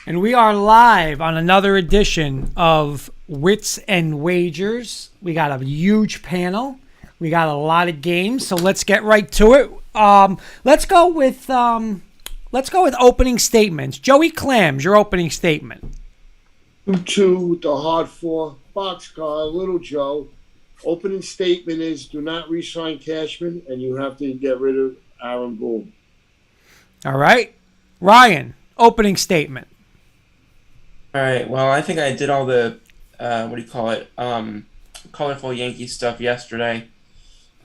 And we are live on another edition of Wits and Wagers. We got a huge panel. We got a lot of games, so let's get right to it. Let's go with opening statements. Joey Clams, your opening statement. 2-2 with the hard four. Boxcar, Little Joe. Opening statement is do not re-sign Cashman, and you have to get rid of Aaron Boone. All right. Ryan, opening statement. All right. Well, I think I did all the colorful Yankee stuff yesterday.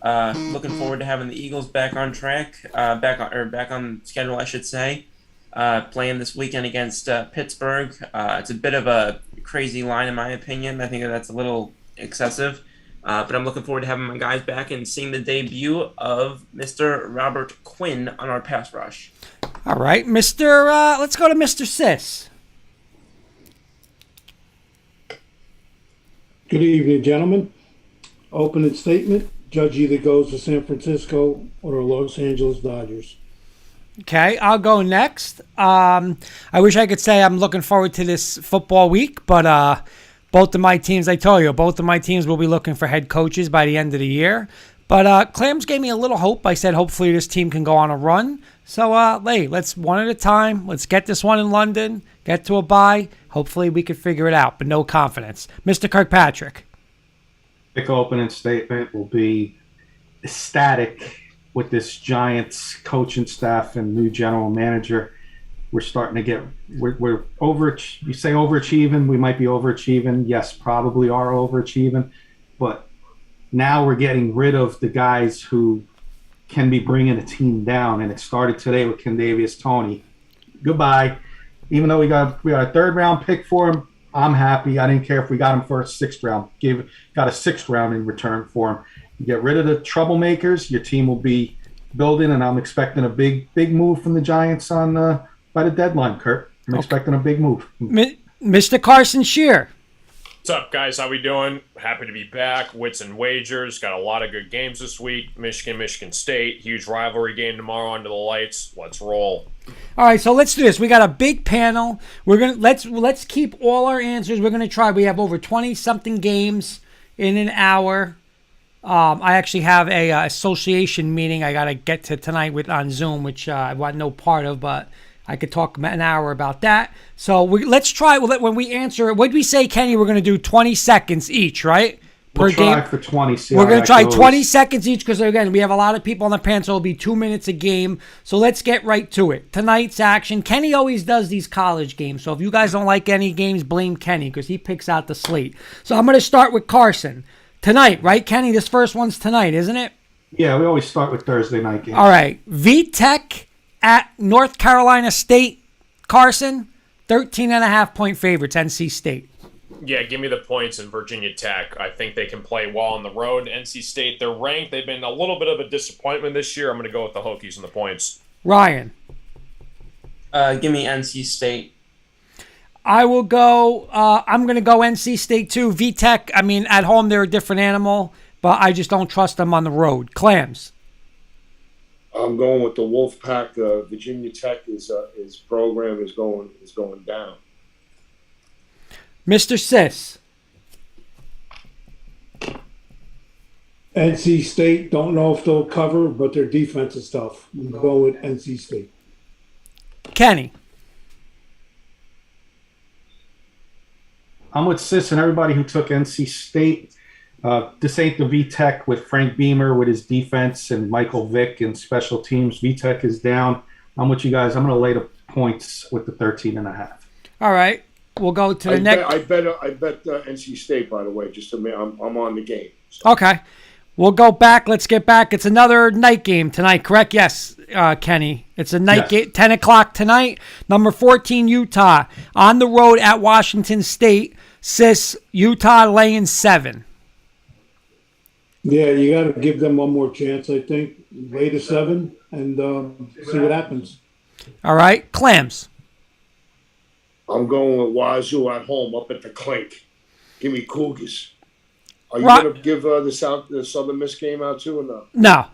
Looking forward to having the Eagles back on track, back on schedule, I should say. Playing this weekend against Pittsburgh. It's a bit of a crazy line in my opinion. I think that's a little excessive. But I'm looking forward to having my guys back and seeing the debut of Mr. Robert Quinn on our pass rush. All right, let's go to Mr. Sis. Good evening, gentlemen. Opening statement, Judge either goes to San Francisco or the Los Angeles Dodgers. Okay, I'll go next. I wish I could say I'm looking forward to this football week, but both of my teams, I told you, both of my teams will be looking for head coaches by the end of the year. But Clams gave me a little hope. I said hopefully this team can go on a run. So, hey, let's one at a time. Let's get this one in London, get to a bye. Hopefully we can figure it out, but no confidence. Mr. Kirkpatrick. Quick opening statement will be ecstatic with this Giants coaching staff and new general manager. We're starting to get we're over. You say overachieving, we might be overachieving. Yes, probably are overachieving, but now we're getting rid of the guys who can be bringing a team down. And it started today with Kendavius Toney. Goodbye. Even though we got a third round pick for him, I'm happy. I didn't care if we got him for a sixth round. Got a sixth round in return for him. You get rid of the troublemakers, your team will be building, and I'm expecting a big move from the Giants on by the deadline, Kurt. I'm expecting a big move. Mr. Carson Shear. What's up, guys? How we doing? Happy to be back. Wits and Wagers. Got a lot of good games this week. Michigan State. Huge rivalry game tomorrow under the lights. Let's roll. All right, so let's do this. We got a big panel. We're gonna let's keep all our answers. We're gonna try. We have over 20-something games in an hour. I actually have a association meeting I gotta get to tonight on Zoom, which I want no part of, but I could talk an hour about that. So let's try. When we answer, what did we say, Kenny? We're going to do 20 seconds each, right? We'll try for 20. We're going to try 20 seconds each because, again, we have a lot of people on the panel, so it'll be 2 minutes a game. So let's get right to it. Tonight's action. Kenny always does these college games. So if you guys don't like any games, blame Kenny because he picks out the slate. So I'm going to start with Carson. Tonight, right, Kenny? This first one's tonight, isn't it? Yeah, we always start with Thursday night games. All right. VTech at North Carolina State. Carson, 13.5-point favorites, NC State. Yeah, give me the points in Virginia Tech. I think they can play well on the road. NC State, they're ranked. They've been a little bit of a disappointment this year. I'm going to go with the Hokies and the points. Ryan. Give me NC State. I will go, I'm going to go NC State too. VTech, I mean, at home they're a different animal, but I just don't trust them on the road. Clams. I'm going with the Wolfpack. Virginia Tech his program is going down. Mr. Sis. NC State, don't know if they'll cover, but their defense is tough. I'm going with NC State. Kenny. I'm with Sis and everybody who took NC State. This ain't the VTech with Frank Beamer with his defense and Michael Vick and special teams. VTech is down. I'm with you guys. I'm going to lay the points with the 13.5. All right. We'll go to the next. I bet NC State, by the way, just to me. I'm on the game. So. Okay. We'll go back. Let's get back. It's another night game tonight, correct? Yes, Kenny. It's a night game, 10 o'clock tonight. Number 14, Utah. On the road at Washington State. Sis, Utah laying 7. Yeah, you got to give them one more chance, I think. Lay to 7 and see what happens. All right. Clams. I'm going with Wazoo at home up at the Clink. Give me Cougars. Are you going to give the Southern Miss game out too or no? No.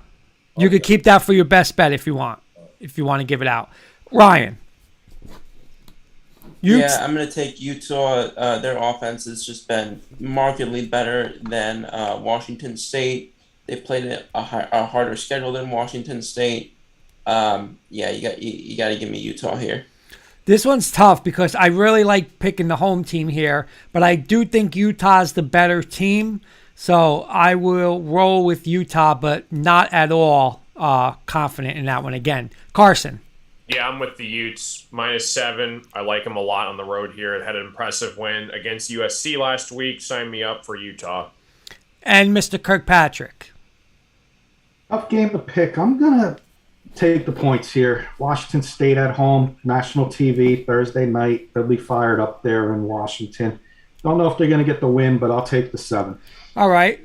You could keep that for your best bet if you want to give it out. Ryan. Yeah, I'm going to take Utah. Their offense has just been markedly better than Washington State. They played a harder schedule than Washington State. Yeah, you got to give me Utah here. This one's tough because I really like picking the home team here, but I do think Utah's the better team. So I will roll with Utah, but not at all confident in that one again. Carson. Yeah, I'm with the Utes. -7. I like them a lot on the road here. They had an impressive win against USC last week. Sign me up for Utah. And Mr. Kirkpatrick. Tough game to pick. I'm going to take the points here. Washington State at home, national TV, Thursday night. They'll be fired up there in Washington. Don't know if they're going to get the win, but I'll take the 7. All right.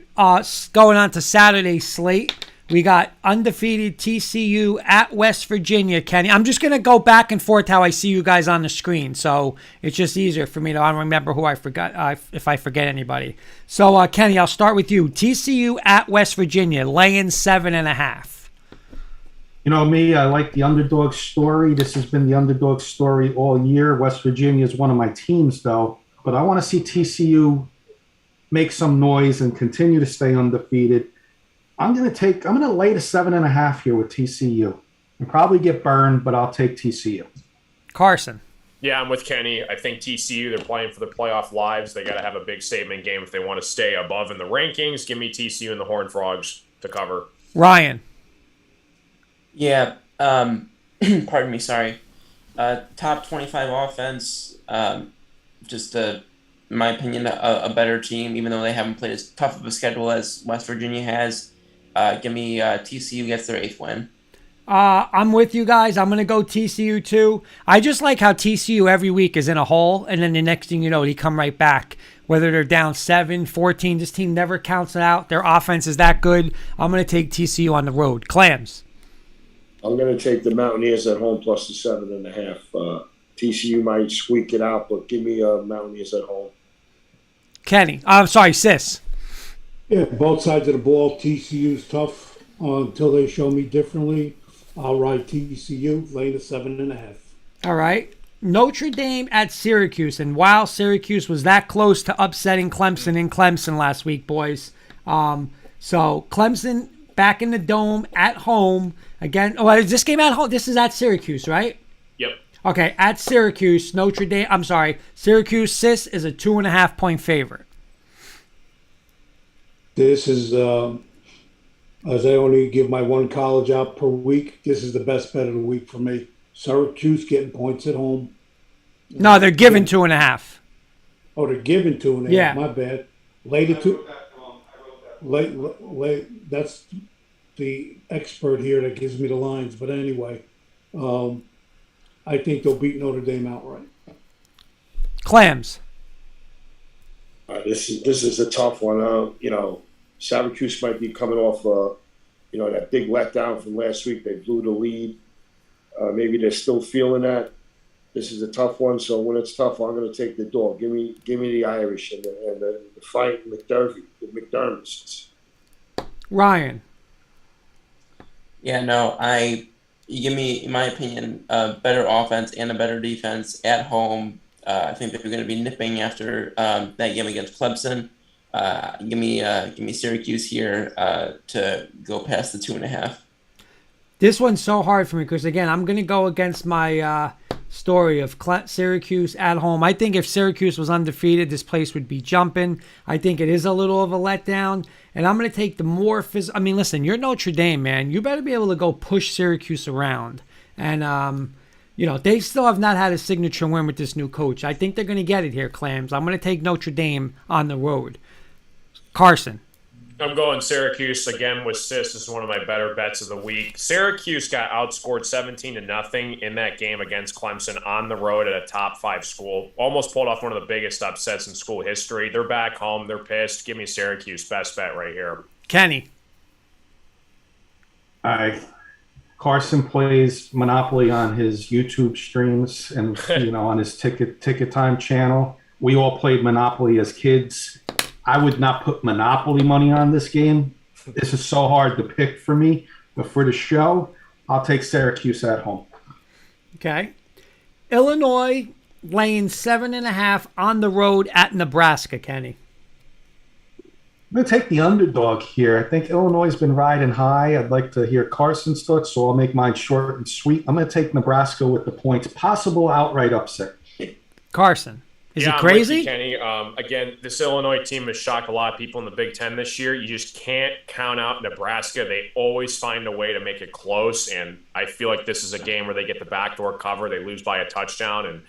Going on to Saturday's slate. We got undefeated TCU at West Virginia, Kenny. I'm just going to go back and forth how I see you guys on the screen. So it's just easier for me to remember who I forgot, if I forget anybody. So, Kenny, I'll start with you. TCU at West Virginia, laying 7.5. You know me, I like the underdog story. This has been the underdog story all year. West Virginia is one of my teams, though. But I want to see TCU make some noise and continue to stay undefeated. I'm going to lay the 7.5 here with TCU and probably get burned, but I'll take TCU. Carson. Yeah, I'm with Kenny. I think TCU, they're playing for their playoff lives. They got to have a big statement game if they want to stay above in the rankings. Give me TCU and the Horned Frogs to cover. Ryan. Yeah, pardon me, sorry. Top 25 offense, just in my opinion, a better team, even though they haven't played as tough of a schedule as West Virginia has. Give me TCU gets their 8th win. I'm with you guys. I'm going to go TCU too. I just like how TCU every week is in a hole, and then the next thing you know, they come right back. Whether they're down 7, 14, this team never counts it out. Their offense is that good. I'm going to take TCU on the road. Clams. I'm going to take the Mountaineers at home plus the 7.5. TCU might squeak it out, but give me Mountaineers at home. Kenny. I'm sorry, Sis. Yeah, both sides of the ball. TCU's tough until they show me differently. I'll ride TCU, laying the 7.5. All right. Notre Dame at Syracuse. And while Syracuse was that close to upsetting Clemson in Clemson last week, boys. So Clemson back in the Dome at home. Again, is this game at home? This is at Syracuse, right? Yep. Okay, at Syracuse, Syracuse, Sis is a 2.5-point favorite. This is, as I only give my one college out per week, this is the best bet of the week for me. Syracuse getting points at home. No, they're giving 2.5. Oh, they're giving 2.5. Yeah. My bad. Late. That's the expert here that gives me the lines. But anyway, I think they'll beat Notre Dame outright. Clams. This is a tough one. Syracuse might be coming off, that big letdown from last week. They blew the lead. Maybe they're still feeling that. This is a tough one. So when it's tough, I'm going to take the dog. Give me the Irish and the fight McDermott. Ryan. Yeah, no, you give me, in my opinion, a better offense and a better defense at home. I think they're going to be nipping after that game against Clemson. Give me Syracuse here to go past the 2.5. This one's so hard for me because, again, I'm going to go against my story of Syracuse at home. I think if Syracuse was undefeated, this place would be jumping. I think it is a little of a letdown. And I'm going to take the more physical. I mean, listen, you're Notre Dame, man. You better be able to go push Syracuse around. And, they still have not had a signature win with this new coach. I think they're going to get it here, Clams. I'm going to take Notre Dame on the road. Carson. I'm going Syracuse again with Sis. This is one of my better bets of the week. Syracuse got outscored 17-0 in that game against Clemson on the road at a top 5 school. Almost pulled off one of the biggest upsets in school history. They're back home. They're pissed. Give me Syracuse. Best bet right here. Kenny. Carson plays Monopoly on his YouTube streams and on his Ticket Time channel. We all played Monopoly as kids. I would not put Monopoly money on this game. This is so hard to pick for me. But for the show, I'll take Syracuse at home. Okay. Illinois laying 7.5 on the road at Nebraska, Kenny. I'm going to take the underdog here. I think Illinois has been riding high. I'd like to hear Carson's thoughts, so I'll make mine short and sweet. I'm going to take Nebraska with the points. Possible outright upset. Carson. Is it I'm with crazy? you, Kenny. Again, this Illinois team has shocked a lot of people in the Big Ten this year. You just can't count out Nebraska. They always find a way to make it close, and I feel like this is a game where they get the backdoor cover. They lose by a touchdown, and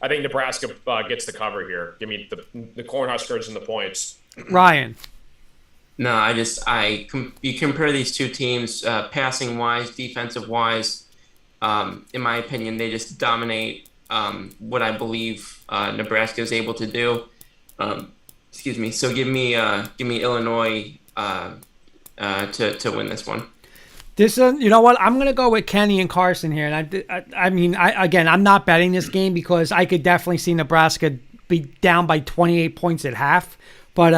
I think Nebraska gets the cover here. Give me the Cornhuskers and the points. Ryan. No, you compare these two teams, passing wise, defensive wise. In my opinion, they just dominate what I believe Nebraska is able to do. Excuse me. So give me Illinois to win this one. This, you know what? I'm gonna go with Kenny and Carson here, and I mean, I'm not betting this game because I could definitely see Nebraska be down by 28 points at half. But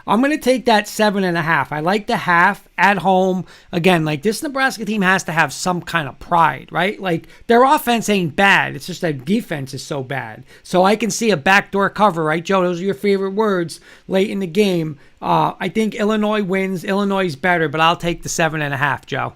I'm going to take that 7.5. I like the half at home. Again, like this Nebraska team has to have some kind of pride, right? Like their offense ain't bad. It's just that defense is so bad. So I can see a backdoor cover, right, Joe? Those are your favorite words late in the game. I think Illinois wins. Illinois is better, but I'll take the 7.5, Joe.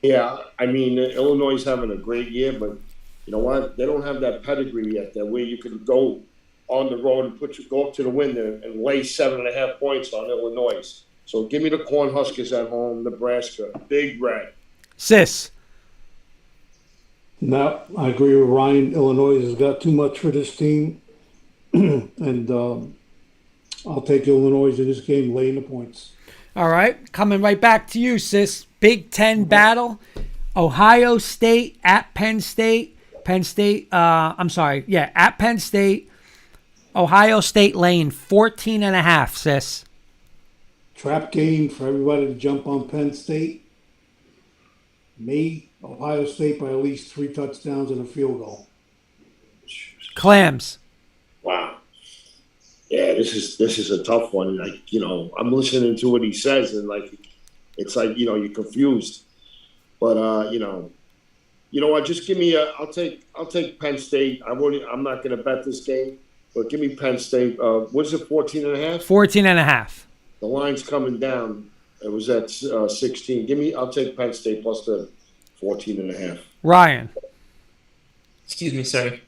Yeah, I mean, Illinois is having a great year, but you know what? They don't have that pedigree yet, that way you can go on the road and go up to the wind and lay 7.5 points on Illinois. So give me the Cornhuskers at home, Nebraska, Big Red. Sis. No, I agree with Ryan. Illinois has got too much for this team. And I'll take Illinois in this game, laying the points. All right. Coming right back to you, sis. Big Ten battle. Ohio State at Penn State. At Penn State. Ohio State laying 14.5, sis. Trap game for everybody to jump on Penn State. Me, Ohio State by at least 3 touchdowns and a field goal. Clams. Wow. Yeah, this is a tough one. Like, I'm listening to what he says, and it's like, you're confused. But you know what? Just give me I'll take Penn State. I'm not going to bet this game. But give me Penn State. What is it, 14.5? 14.5. The line's coming down. It was at 16. I'll take Penn State plus the 14.5. Ryan. Excuse me, sorry.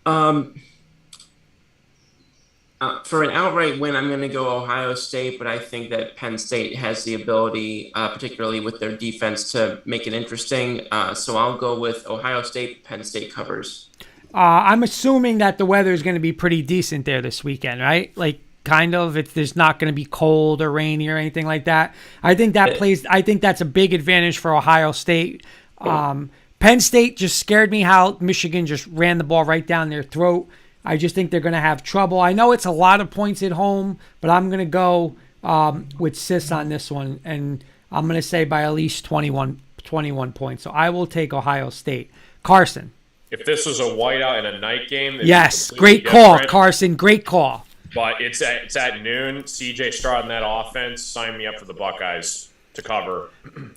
For an outright win, I'm going to go Ohio State, but I think that Penn State has the ability, particularly with their defense, to make it interesting. So I'll go with Ohio State. Penn State covers. I'm assuming that the weather is going to be pretty decent there this weekend, right? Like, kind of. There's not going to be cold or rainy or anything like that. I think that's a big advantage for Ohio State. Penn State just scared me how Michigan just ran the ball right down their throat. I just think they're going to have trouble. I know it's a lot of points at home, but I'm going to go with Sis on this one, and I'm going to say by at least 21 points. So I will take Ohio State. Carson. If this was a whiteout in a night game, yes, great call, Carson. Great call. But it's at noon. CJ Stroud in that offense. Sign me up for the Buckeyes to cover.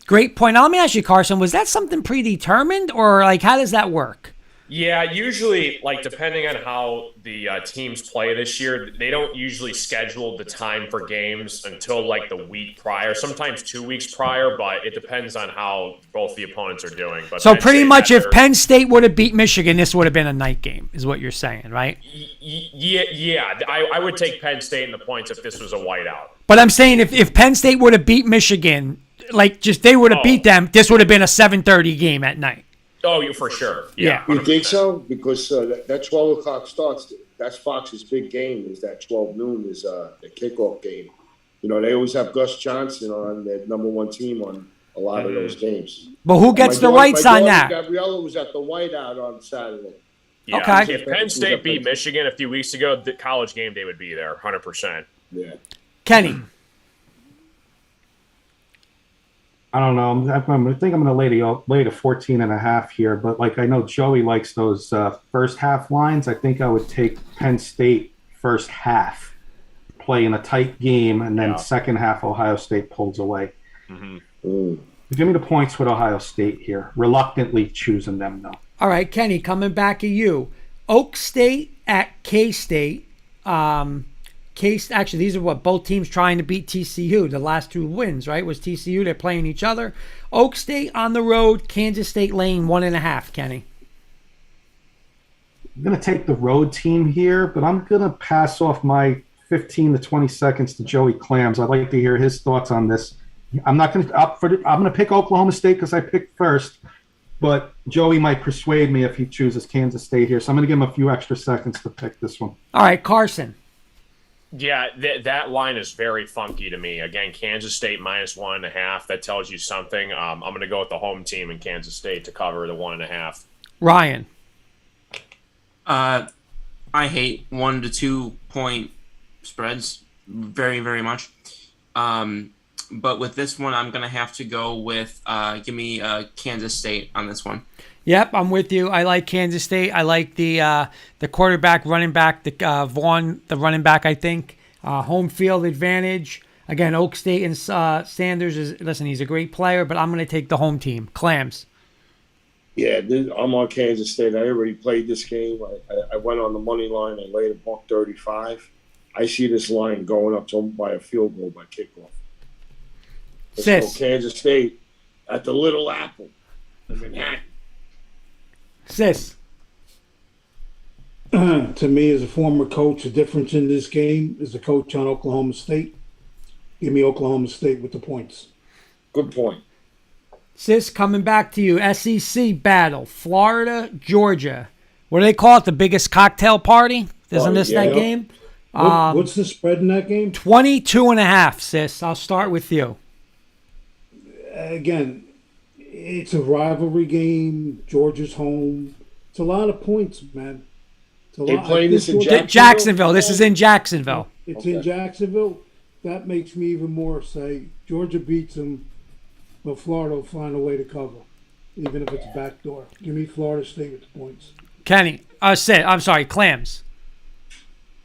Great point. Now, let me ask you, Carson, was that something predetermined, or how does that work? Yeah, usually, depending on how the teams play this year, they don't usually schedule the time for games until the week prior, sometimes 2 weeks prior, but it depends on how both the opponents are doing. But so pretty much if Penn State would have beat Michigan, this would have been a night game, is what you're saying, right? Yeah. I would take Penn State in the points if this was a whiteout. But I'm saying if Penn State would have beat Michigan, they would have beat them, this would have been a 7:30 game at night. Oh, for sure. Yeah. You think so? Because that 12 o'clock starts. That's Fox's big game. Is that 12 noon is the kickoff game. They always have Gus Johnson on their number one team on a lot of those games. But who gets the rights on that? Gabriella was at the whiteout on Saturday. Yeah. Okay. If Penn State beat Michigan a few weeks ago, the College game day would be there, 100%. Yeah. Kenny. I don't know. I think I'm going to lay the 14.5 here, but I know Joey likes those first half lines. I think I would take Penn State first half, play in a tight game, and then second half Ohio State pulls away. Mm-hmm. Give me the points with Ohio State here. Reluctantly choosing them, though. All right, Kenny, coming back at you. Oak State at K-State. Actually, these are what both teams trying to beat TCU. The last two wins, right, was TCU. They're playing each other. Oak State on the road. Kansas State laying 1.5. Kenny. I'm going to take the road team here, but I'm going to pass off my 15 to 20 seconds to Joey Clams. I'd like to hear his thoughts on this. I'm not going to I'm going to pick Oklahoma State because I picked first, but Joey might persuade me if he chooses Kansas State here. So I'm going to give him a few extra seconds to pick this one. All right, Carson. Yeah, that line is very funky to me. Again, Kansas State -1.5. That tells you something. I'm going to go with the home team in Kansas State to cover the 1.5. Ryan. I hate 1 to 2 point spreads very, very much. But with this one, I'm going to have to go with give me Kansas State on this one. Yep, I'm with you. I like Kansas State. I like the quarterback, running back, the Vaughn, the running back, I think. Home field advantage. Again, Oak State and Sanders he's a great player, but I'm going to take the home team. Clams. Yeah, I'm on Kansas State. I already played this game. I went on the money line. I laid $1.35. I see this line going up to by a field goal by kickoff. Let's go Kansas State at the Little Apple in Manhattan. Sis. To me, as a former coach, the difference in this game is the coach on Oklahoma State. Give me Oklahoma State with the points. Good point. Sis, coming back to you. SEC battle. Florida, Georgia. What do they call it? The biggest cocktail party? Isn't this that game? What's the spread in that game? 22.5, sis. I'll start with you. Again, it's a rivalry game. Georgia's home. It's a lot of points, man. They playing this in Jacksonville. This is in Jacksonville. It's in Jacksonville. That makes me even more say Georgia beats them, but Florida will find a way to cover, even if it's backdoor. Give me Florida State with the points. Kenny, Clams.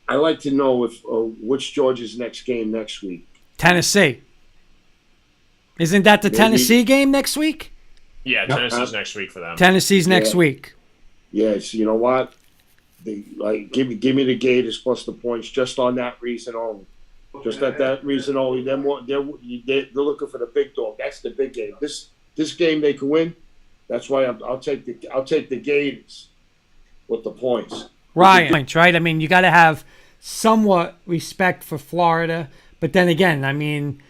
I like to know if which Georgia's next game next week. Tennessee. Isn't that the Tennessee game next week? Yeah, Tennessee's next week for them. Tennessee's next week. Yes, you know what? Give me the Gators plus the points just on that reason only. Just at that reason only. They're looking for the big dog. That's the big game. This game they can win. That's why I'll take the Gators with the points. Ryan, points, right? I mean, you got to have somewhat respect for Florida, but then again, I mean,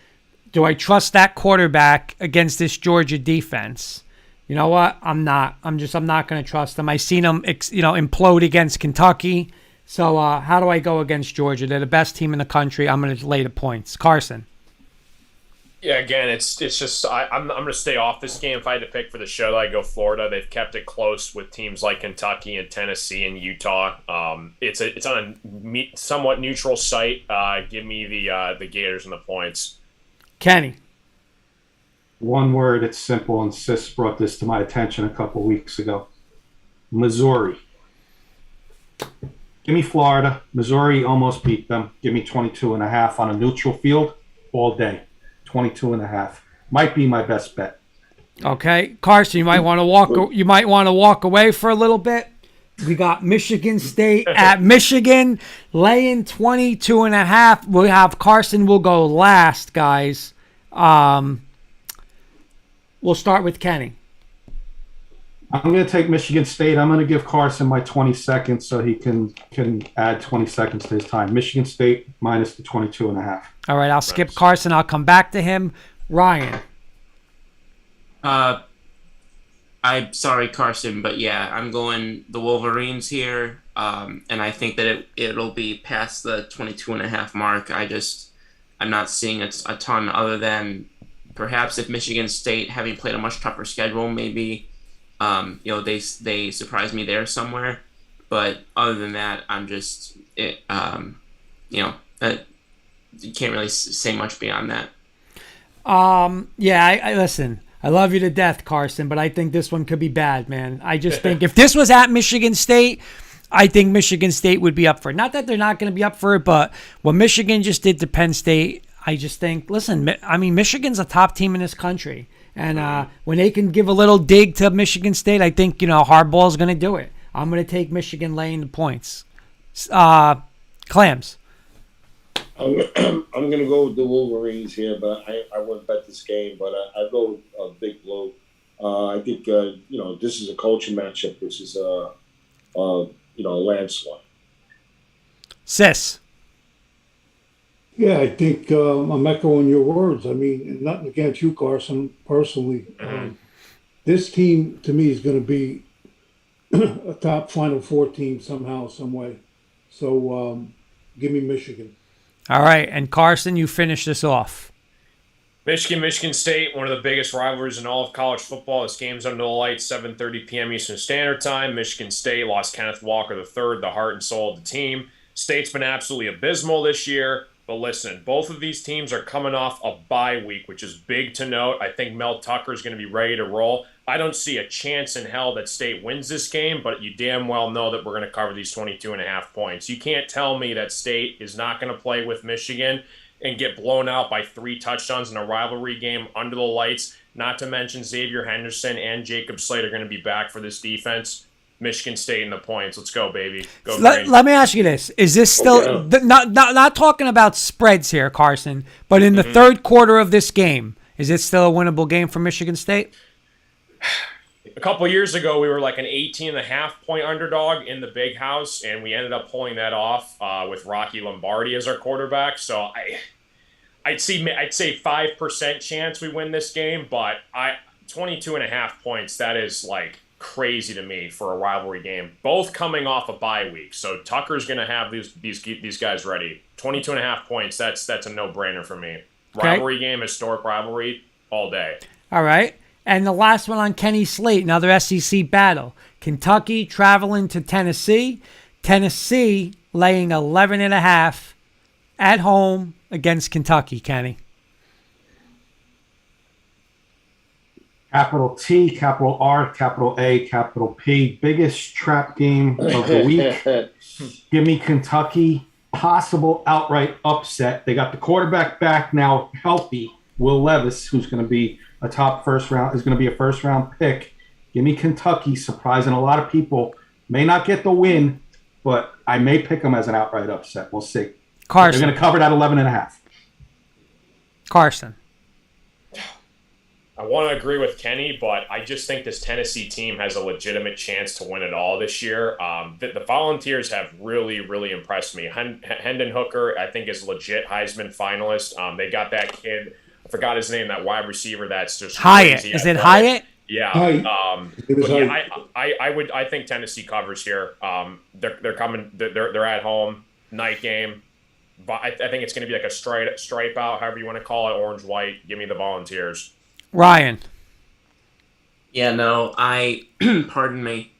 do I trust that quarterback against this Georgia defense? You know what? I'm not. I'm not going to trust them. I seen them, implode against Kentucky. So how do I go against Georgia? They're the best team in the country. I'm going to lay the points. Carson. Yeah, again, it's just I'm going to stay off this game. If I had to pick for the show, I'd go Florida. They've kept it close with teams like Kentucky and Tennessee and Utah. It's on a somewhat neutral site. Give me the Gators and the points. Kenny. One word, it's simple, and Sis brought this to my attention a couple weeks ago. Missouri. Give me Florida. Missouri almost beat them. Give me 22.5 on a neutral field all day. 22.5. Might be my best bet. Okay. Carson, you might want to walk away for a little bit. We got Michigan State at Michigan, laying 22.5. We'll have Carson will go last, guys. We'll start with Kenny. I'm going to take Michigan State. I'm going to give Carson my 20 seconds so he can add 20 seconds to his time. Michigan State minus the 22.5. All right, I'll skip Carson. I'll come back to him. Ryan. I'm sorry, Carson, but yeah, I'm going the Wolverines here, and I think that it'll be past the 22.5 mark. I'm not seeing a ton other than perhaps if Michigan State, having played a much tougher schedule, maybe they surprise me there somewhere. But other than that, I'm just you can't really say much beyond that. I listen. I love you to death, Carson, but I think this one could be bad, man. I just think if this was at Michigan State, I think Michigan State would be up for it. Not that they're not going to be up for it, but what Michigan just did to Penn State, I just think, listen, I mean, Michigan's a top team in this country. And when they can give a little dig to Michigan State, I think, Hardball's going to do it. I'm going to take Michigan laying the points. Clams. I'm going to go with the Wolverines here, but I wouldn't bet this game. But I go with Big Blue. I think this is a coaching matchup. This is a landslide. Sis. Yeah, I think I'm echoing your words. I mean, nothing against you, Carson, personally. This team, to me, is going to be a top Final Four team somehow, some way. So give me Michigan. All right, and Carson, you finish this off. Michigan State, one of the biggest rivalries in all of college football. This game's under the lights, 7:30 p.m. Eastern Standard Time. Michigan State lost Kenneth Walker III, the heart and soul of the team. State's been absolutely abysmal this year. But listen, both of these teams are coming off a bye week, which is big to note. I think Mel Tucker is going to be ready to roll. I don't see a chance in hell that State wins this game, but you damn well know that we're going to cover these 22.5 points. You can't tell me that State is not going to play with Michigan and get blown out by 3 touchdowns in a rivalry game under the lights. Not to mention Xavier Henderson and Jacob Slade are going to be back for this defense. Michigan State in the points. Let's go, baby. Go let me ask you this. Is this still not talking about spreads here, Carson, but in the third quarter of this game, is it still a winnable game for Michigan State? A couple of years ago, we were like an 18.5-point underdog in the Big House, and we ended up pulling that off with Rocky Lombardi as our quarterback. So I'd say 5% chance we win this game, but 22.5 points, that is like crazy to me for a rivalry game. Both coming off a bye week, so Tucker's going to have these guys ready. 22.5 points, that's a no-brainer for me. Rivalry game, historic rivalry, all day. All right. And the last one on Kenny Slate, another SEC battle. Kentucky traveling to Tennessee. Tennessee laying 11.5 at home against Kentucky, Kenny. Capital T, capital R, capital A, capital P. Biggest trap game of the week. Give me Kentucky. Possible outright upset. They got the quarterback back now, healthy. Will Levis, who's going to be a first round pick. Give me Kentucky, surprising a lot of people. May not get the win, but I may pick them as an outright upset. We'll see. Carson. They're going to cover that 11.5. Carson. I want to agree with Kenny, but I just think this Tennessee team has a legitimate chance to win it all this year. The Volunteers have really, really impressed me. Hendon Hooker, I think, is legit Heisman finalist. They got that kid, I forgot his name, that wide receiver that's just Hyatt. crazy. Is it Hyatt? Yeah. I think Tennessee covers here. They're coming. They're at home. Night game. But I think it's going to be like a stripe out, however you want to call it, orange white. Give me the Volunteers. Ryan. Yeah, no, pardon me.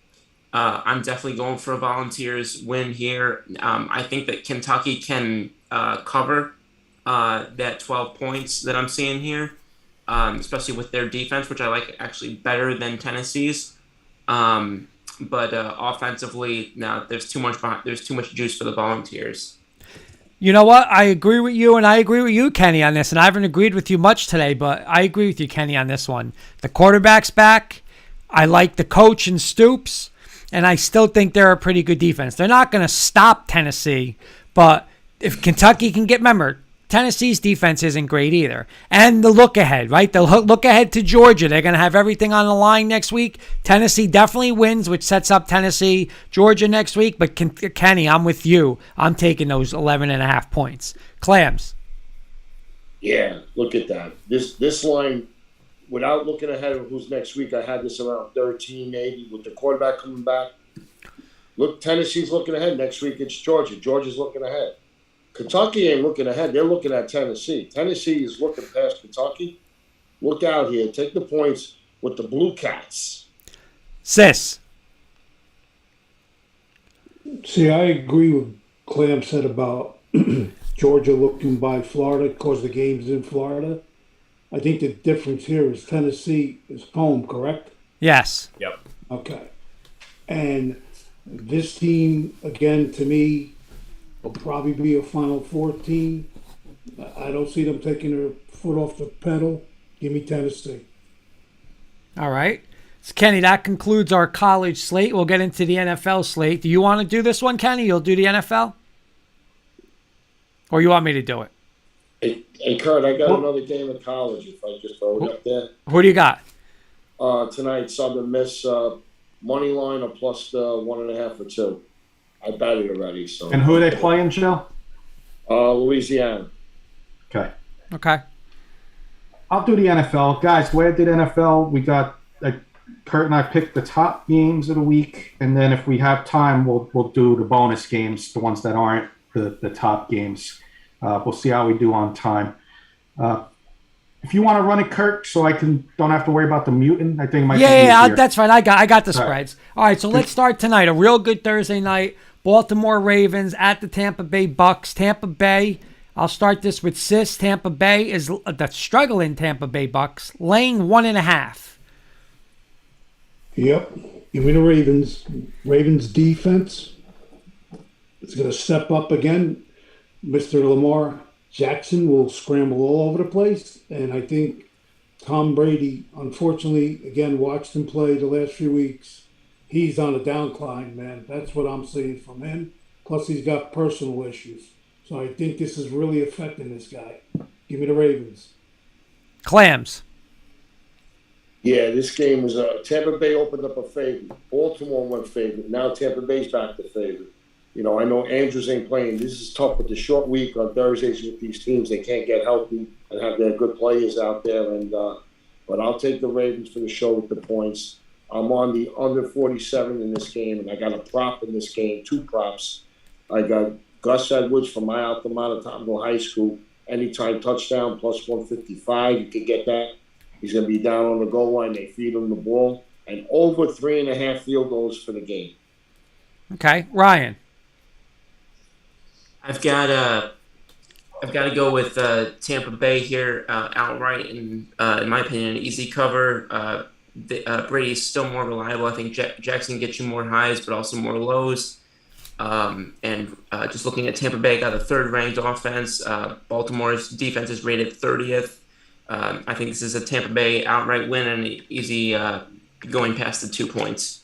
I'm definitely going for a Volunteers win here. I think that Kentucky can cover that 12 points that I'm seeing here, especially with their defense, which I like actually better than Tennessee's. But offensively, no, there's too much juice for the Volunteers. You know what? I agree with you, and I agree with you, Kenny, on this. And I haven't agreed with you much today, but I agree with you, Kenny, on this one. The quarterback's back. I like the coach and Stoops, and I still think they're a pretty good defense. They're not going to stop Tennessee, but if Kentucky can remember, Tennessee's defense isn't great either. And the look ahead, right? The look ahead to Georgia. They're going to have everything on the line next week. Tennessee definitely wins, which sets up Tennessee, Georgia next week. But Kenny, I'm with you. I'm taking those 11.5 points. Clams. Yeah, look at that. This line, without looking ahead of who's next week, I had this around 13, maybe, with the quarterback coming back. Look, Tennessee's looking ahead. Next week it's Georgia. Georgia's looking ahead. Kentucky ain't looking ahead. They're looking at Tennessee. Tennessee is looking past Kentucky. Look out here. Take the points with the Blue Cats. Sis. See, I agree with Clam said about Georgia looking by Florida because the game's in Florida. I think the difference here is Tennessee is home, correct? Yes. Yep. Okay. And this team, again, to me, will probably be a Final Four team. I don't see them taking their foot off the pedal. Give me Tennessee. All right. So, Kenny, that concludes our college slate. We'll get into the NFL slate. Do you want to do this one, Kenny? You'll do the NFL? Or you want me to do it? Hey, Kurt, I got another game of college. If I just throw it up there. Who do you got? Tonight, Southern Miss money line or plus 1.5 or 2. I bet it already. So. And who are they playing, Joe? Louisiana. Okay. Okay. I'll do the NFL. Guys, where did NFL? We got Kurt and I picked the top games of the week, and then if we have time, we'll do the bonus games, the ones that aren't the top games. We'll see how we do on time. If you want to run it, Kurt, so I don't have to worry about the mutant, I think it might be easier. That's fine. I got the spreads. All right, so let's start tonight. A real good Thursday night. Baltimore Ravens at the Tampa Bay Bucks. Tampa Bay. I'll start this with Sis. Tampa Bay is the struggling Tampa Bay Bucks, laying 1.5. Yep. Give me the Ravens. Ravens defense is going to step up again. Mr. Lamar Jackson will scramble all over the place. And I think Tom Brady, unfortunately, again, watched him play the last few weeks. He's on a downcline, man. That's what I'm seeing from him. Plus, he's got personal issues. So I think this is really affecting this guy. Give me the Ravens. Clams. Yeah, this game was Tampa Bay opened up a favorite. Baltimore went favorite. Now Tampa Bay's back to favorite. You know, I know Andrews ain't playing. This is tough with the short week on Thursdays with these teams. They can't get healthy and have their good players out there. And but I'll take the Ravens for the show with the points. I'm on the under 47 in this game, and I got a prop in this game, 2 props. I got Gus Edwards from my alma mater, Tompkins High School, anytime touchdown plus 155. You can get that. He's going to be down on the goal line. They feed him the ball. And over 3.5 field goals for the game. Okay. Ryan. I've got to go with Tampa Bay here outright, and in my opinion, an easy cover. Brady's still more reliable. I think Jackson gets you more highs, but also more lows. And just looking at Tampa Bay, got a 3rd-ranked offense. Baltimore's defense is rated 30th. I think this is a Tampa Bay outright win and easy going past the 2 points.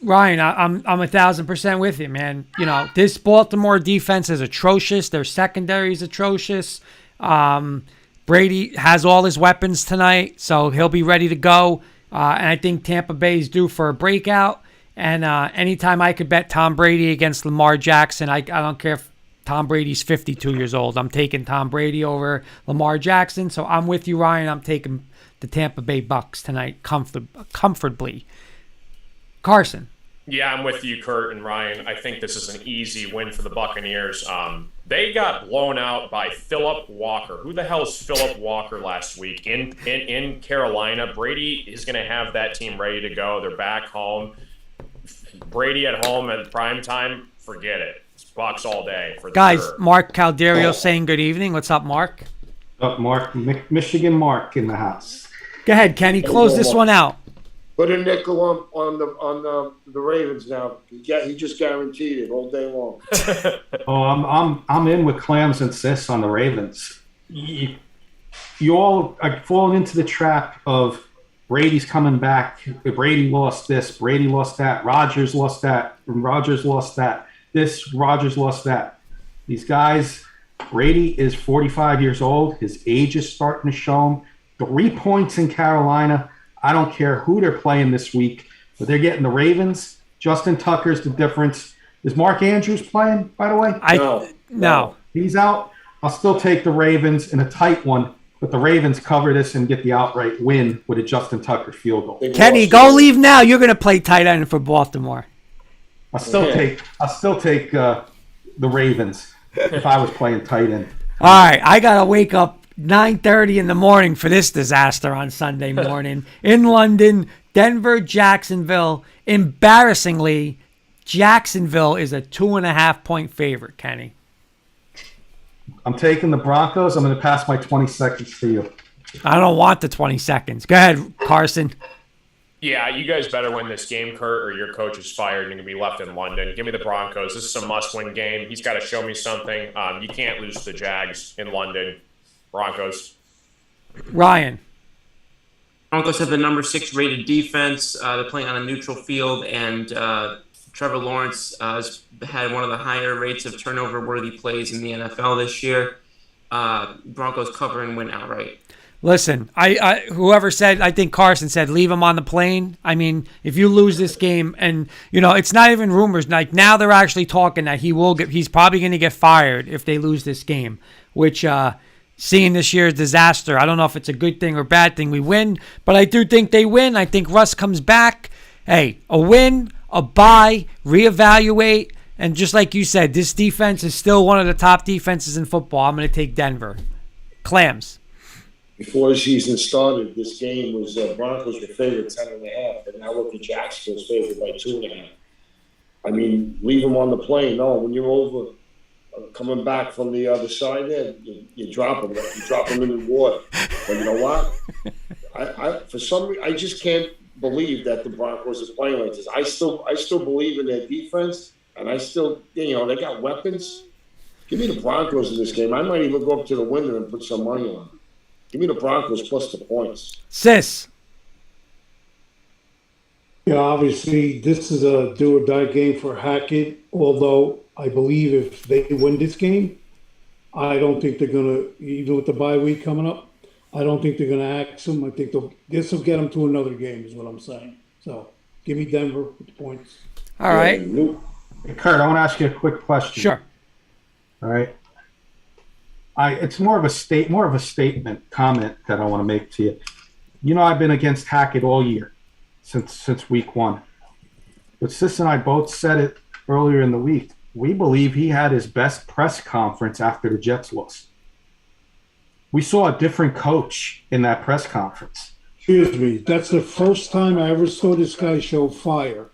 Ryan, I'm 1,000% with you, man. You know, this Baltimore defense is atrocious. Their secondary is atrocious. Brady has all his weapons tonight, so he'll be ready to go. And I think Tampa Bay is due for a breakout. And anytime I could bet Tom Brady against Lamar Jackson, I don't care if Tom Brady's 52 years old. I'm taking Tom Brady over Lamar Jackson. So I'm with you, Ryan. I'm taking the Tampa Bay Bucks tonight comfortably. Carson. Yeah, I'm with you, Kurt and Ryan. I think this is an easy win for the Buccaneers. They got blown out by Phillip Walker. Who the hell is Phillip Walker last week in Carolina? Brady is going to have that team ready to go. They're back home. Brady at home at prime time, forget it. It's Bucks all day. For Guys, sure. Mark Calderio saying good evening. What's up, Mark? Up, Mark. Michigan Mark in the house. Go ahead, Kenny. Close this one out. Put a nickel on the Ravens now. He just guaranteed it all day long. I'm in with Clams and Sis on the Ravens. You all are falling into the trap of Brady's coming back. Brady lost this. Brady lost that. Rodgers lost that. Rodgers lost that. This. Rodgers lost that. These guys, Brady is 45 years old. His age is starting to show him. 3 points in Carolina. I don't care who they're playing this week, but they're getting the Ravens. Justin Tucker's the difference. Is Mark Andrews playing, by the way? No. He's out. I'll still take the Ravens in a tight one, but the Ravens cover this and get the outright win with a Justin Tucker field goal. Kenny, go leave now. You're going to play tight end for Baltimore. I'll still take the Ravens if I was playing tight end. All right, I got to wake up 9:30 in the morning for this disaster on Sunday morning. In London, Denver, Jacksonville. Embarrassingly, Jacksonville is a 2.5-point favorite, Kenny. I'm taking the Broncos. I'm going to pass my 20 seconds to you. I don't want the 20 seconds. Go ahead, Carson. Yeah, you guys better win this game, Kurt, or your coach is fired and you're going to be left in London. Give me the Broncos. This is a must-win game. He's got to show me something. You can't lose to the Jags in London. Broncos. Ryan. Broncos have the number 6 rated defense. They're playing on a neutral field, and Trevor Lawrence has had one of the higher rates of turnover-worthy plays in the NFL this year. Broncos cover and win outright. Listen, whoever said, I think Carson said, leave him on the plane. I mean, if you lose this game, and it's not even rumors. Like now, they're actually talking that he's probably going to get fired if they lose this game. Which, seeing this year's disaster, I don't know if it's a good thing or bad thing. We win, but I do think they win. I think Russ comes back. Hey, a win, a bye, reevaluate, and just like you said, this defense is still one of the top defenses in football. I'm going to take Denver. Clams. Before the season started, this game was Broncos were favored 10.5, and now look at Jacksonville's favored by 2.5. I mean, leave them on the plane. No, when you're over coming back from the other side there, you drop them. You drop them in the water. But you know what? For some reason, I just can't believe that the Broncos are playing like this. I still believe in their defense, and I still, they got weapons. Give me the Broncos in this game. I might even go up to the window and put some money on. Give me the Broncos plus the points. Sis. Yeah, obviously, this is a do or die game for Hackett, although I believe if they win this game, I don't think they're going to, even with the bye week coming up, I don't think they're going to axe him. I think this will get them to another game is what I'm saying. So give me Denver with the points. All right. Hey, Kurt, I want to ask you a quick question. Sure. All right. It's more of a statement comment that I want to make to you. I've been against Hackett all year since week 1. But Sis and I both said it earlier in the week. We believe he had his best press conference after the Jets loss. We saw a different coach in that press conference. Excuse me. That's the first time I ever saw this guy show fire.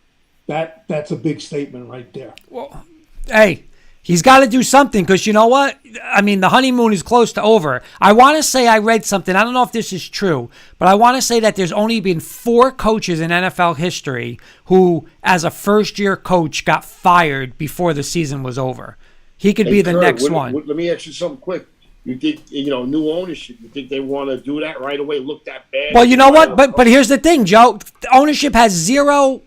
That's a big statement right there. Well, hey, he's got to do something because you know what? I mean, the honeymoon is close to over. I want to say I read something. I don't know if this is true, but I want to say that there's only been 4 coaches in NFL history who, as a first-year coach, got fired before the season was over. He could be the Kurt, next one. Let me ask you something quick. You think, new ownership, you think they want to do that right away, look that bad? Well, you know what? But here's the thing, Joe. Ownership has zero.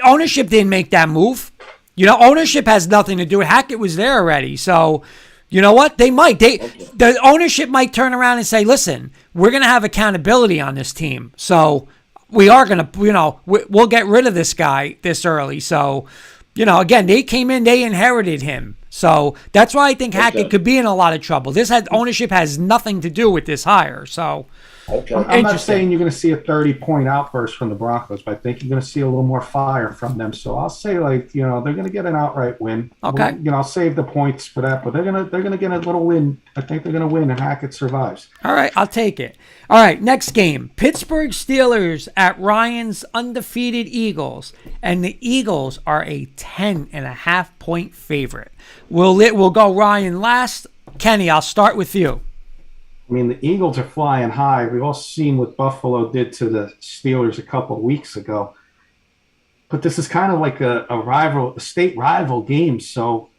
Ownership didn't make that move. Ownership has nothing to do with it. Hackett was there already. So, you know what? They might. The ownership might turn around and say, listen, we're going to have accountability on this team. So we are going to, we'll get rid of this guy this early. So, again, they came in, they inherited him. So that's why I think Hackett could be in a lot of trouble. Ownership has nothing to do with this hire. So. Okay. I'm not saying you're going to see a 30-point outburst from the Broncos, but I think you're going to see a little more fire from them. So I'll say, they're going to get an outright win. Okay. I'll save the points for that, but they're going to get a little win. I think they're going to win, and Hackett survives. All right, I'll take it. All right, next game: Pittsburgh Steelers at Ryan's undefeated Eagles, and the Eagles are a 10.5-point favorite. We'll go Ryan last. Kenny, I'll start with you. I mean, the Eagles are flying high. We've all seen what Buffalo did to the Steelers a couple of weeks ago. But this is kind of like a state rival game. So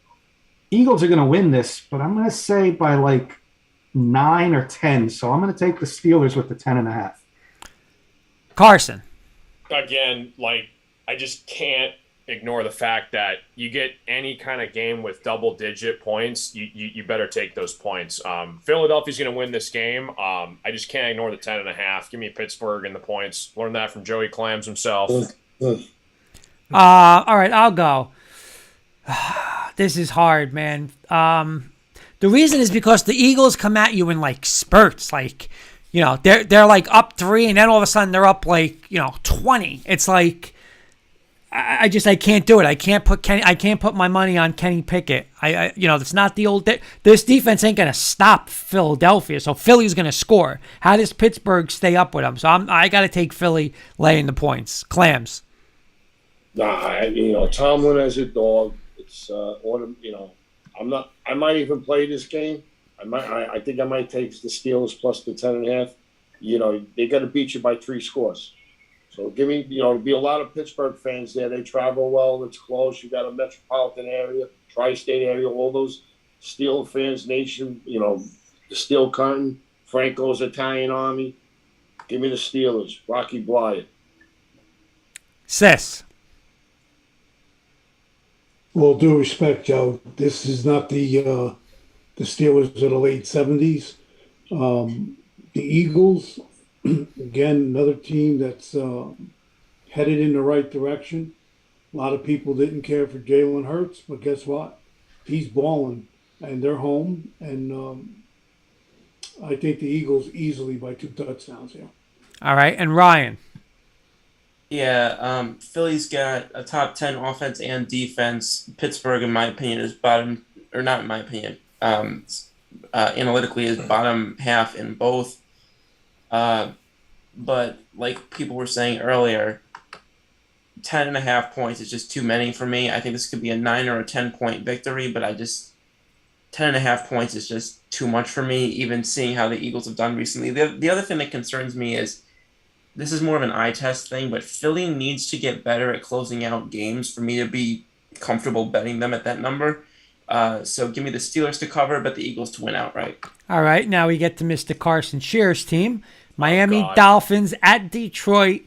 Eagles are going to win this, but I'm going to say by 9 or 10. So I'm going to take the Steelers with the 10.5. Carson. Again, I just can't ignore the fact that you get any kind of game with double-digit points, you better take those points. Philadelphia's going to win this game. I just can't ignore the 10.5. Give me Pittsburgh and the points. Learned that from Joey Clams himself. All right, I'll go. This is hard, man. The reason is because the Eagles come at you in spurts. They're up 3, and then all of a sudden they're up 20. It's I can't do it. I can't put my money on Kenny Pickett. It's not the old. This defense ain't gonna stop Philadelphia, so Philly's gonna score. How does Pittsburgh stay up with them? So I got to take Philly laying the points. Clams. Nah, Tomlin as a dog. It's I'm not. I might even play this game. I think I might take the Steelers plus the 10.5. They got to beat you by 3 scores. So give me, there'll be a lot of Pittsburgh fans there. They travel well. It's close. You got a metropolitan area, tri-state area, all those Steel fans, nation, the Steel Cotton, Franco's Italian Army. Give me the Steelers. Rocky Bryant. Sis. Well, due respect, Joe, this is not the Steelers of the late '70s. The Eagles, again, another team that's headed in the right direction. A lot of people didn't care for Jalen Hurts, but guess what? He's balling, and they're home. And I think the Eagles easily by 2 touchdowns here. All right. And Ryan. Yeah, Philly's got a top 10 offense and defense. Pittsburgh, in my opinion, is bottom, or not in my opinion, analytically is bottom half in both. But like people were saying earlier, 10.5 points is just too many for me. I think this could be a 9 or a 10-point victory, but 10.5 points is just too much for me, even seeing how the Eagles have done recently. The other thing that concerns me is, this is more of an eye test thing, but Philly needs to get better at closing out games for me to be comfortable betting them at that number. So give me the Steelers to cover, but the Eagles to win outright. All right. Now we get to Mr. Carson Shear's team. Miami God. Dolphins at Detroit.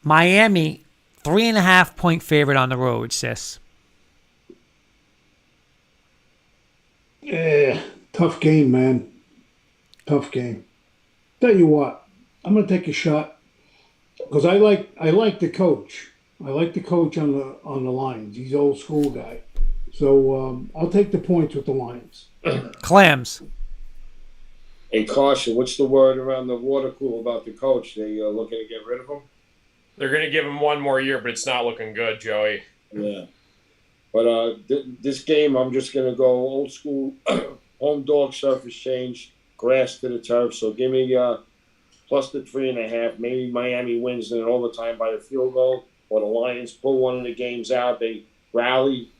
Miami, 3.5-point favorite on the road, sis. Yeah, tough game, man. Tough game. Tell you what, I'm gonna take a shot because I like the coach. I like the coach on the Lions. He's an old school guy. So I'll take the points with the Lions. Clams. Hey, Carson, what's the word around the water cooler about the coach? They looking to get rid of him? They're going to give him one more year, but it's not looking good, Joey. Yeah. But this game, I'm just going to go old school, home dog, surface change, grass to the turf. So give me plus the 3.5. Maybe Miami wins in overtime by a field goal, or the Lions pull one of the games out. They rally.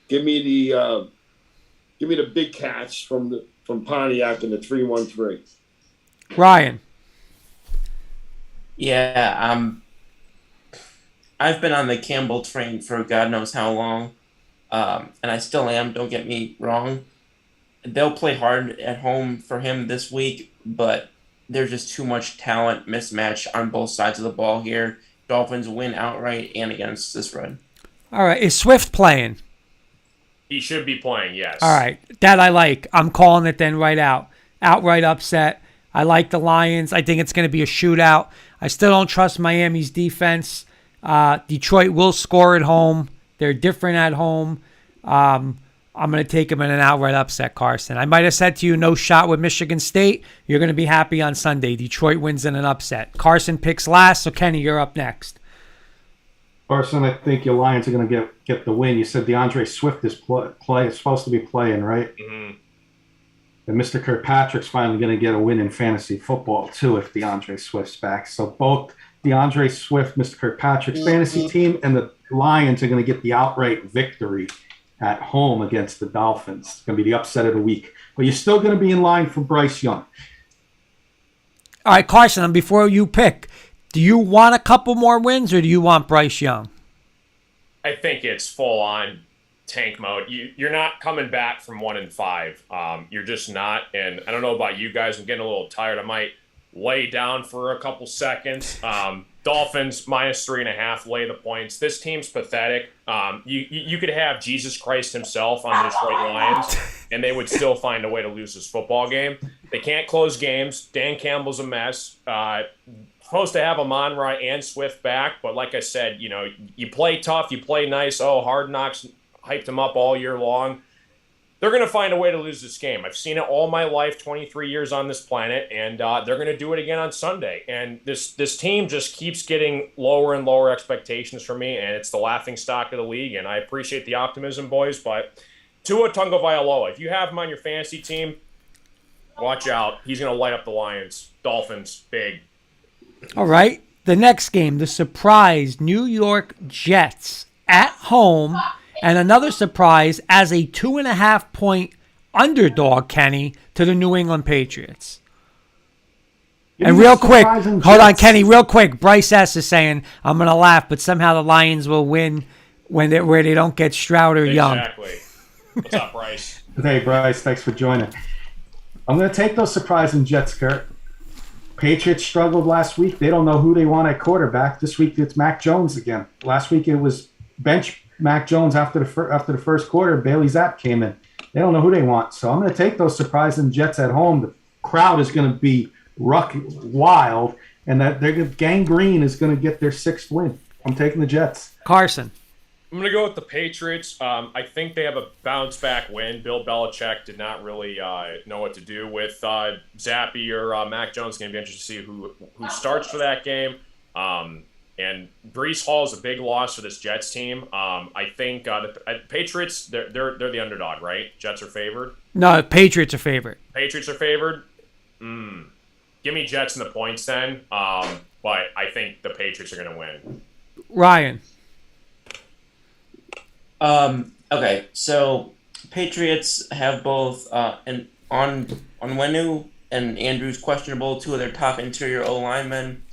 Give me the big catch from Pontiac in the 3-1-3. Ryan. Yeah, I've been on the Campbell train for God knows how long, and I still am, don't get me wrong. They'll play hard at home for him this week, but there's just too much talent mismatch on both sides of the ball here. Dolphins win outright and against the spread. All right. Is Swift playing? He should be playing, yes. All right. That I like. I'm calling it then right out. Outright upset. I like the Lions. I think it's going to be a shootout. I still don't trust Miami's defense. Detroit will score at home. They're different at home. I'm going to take them in an outright upset, Carson. I might have said to you, no shot with Michigan State. You're going to be happy on Sunday. Detroit wins in an upset. Carson picks last, so Kenny, you're up next. Carson, I think your Lions are going to get the win. You said DeAndre Swift is supposed to be playing, right? Mm-hmm. And Mr. Kirkpatrick's finally going to get a win in fantasy football, too, if DeAndre Swift's back. So both DeAndre Swift, Mr. Kirkpatrick's fantasy team, and the Lions are going to get the outright victory at home against the Dolphins. It's going to be the upset of the week. But you're still going to be in line for Bryce Young. All right, Carson, and before you pick, do you want a couple more wins or do you want Bryce Young? I think it's full on tank mode. You're not coming back from 1-5. You're just not. And I don't know about you guys. I'm getting a little tired. I might lay down for a couple seconds. Dolphins minus 3.5. Lay the points. This team's pathetic. You could have Jesus Christ himself on the Detroit Lions, and they would still find a way to lose this football game. They can't close games. Dan Campbell's a mess. Supposed to have Amon-Ra and Swift back, but like I said, you play tough, you play nice. Oh, Hard Knocks hyped them up all year long. They're going to find a way to lose this game. I've seen it all my life, 23 years on this planet, and they're going to do it again on Sunday. And this team just keeps getting lower and lower expectations for me, and it's the laughing stock of the league. And I appreciate the optimism, boys, but Tua Tagovailoa, if you have him on your fantasy team, watch out. He's going to light up the Lions. Dolphins, big. All right. The next game, the surprise New York Jets at home, and another surprise as a 2.5-point underdog, Kenny, to the New England Patriots. And real quick, hold on, Kenny, real quick. Bryce S. is saying, I'm going to laugh, but somehow the Lions will win where they don't get Stroud or Young. Exactly. What's up, Bryce? Hey, Bryce, thanks for joining. I'm going to take those surprising Jets, Kurt. Patriots struggled last week. They don't know who they want at quarterback. This week it's Mac Jones again. Last week it was bench Mac Jones after the first quarter. Bailey Zapp came in. They don't know who they want. So I'm going to take those surprising Jets at home. The crowd is going to be wild, and that Gangrene is going to get their 6th win. I'm taking the Jets. Carson. I'm going to go with the Patriots. I think they have a bounce-back win. Bill Belichick did not really know what to do with Zappy or Mac Jones. It's going to be interesting to see who starts for that game. And Breece Hall is a big loss for this Jets team. I think the Patriots, they're the underdog, right? Jets are favored? No, Patriots are favorite. Patriots are favored? Give me Jets in the points then. But I think the Patriots are going to win. Ryan. Okay, so Patriots have both on Onwenu and Andrews questionable, 2 of their top interior O linemen.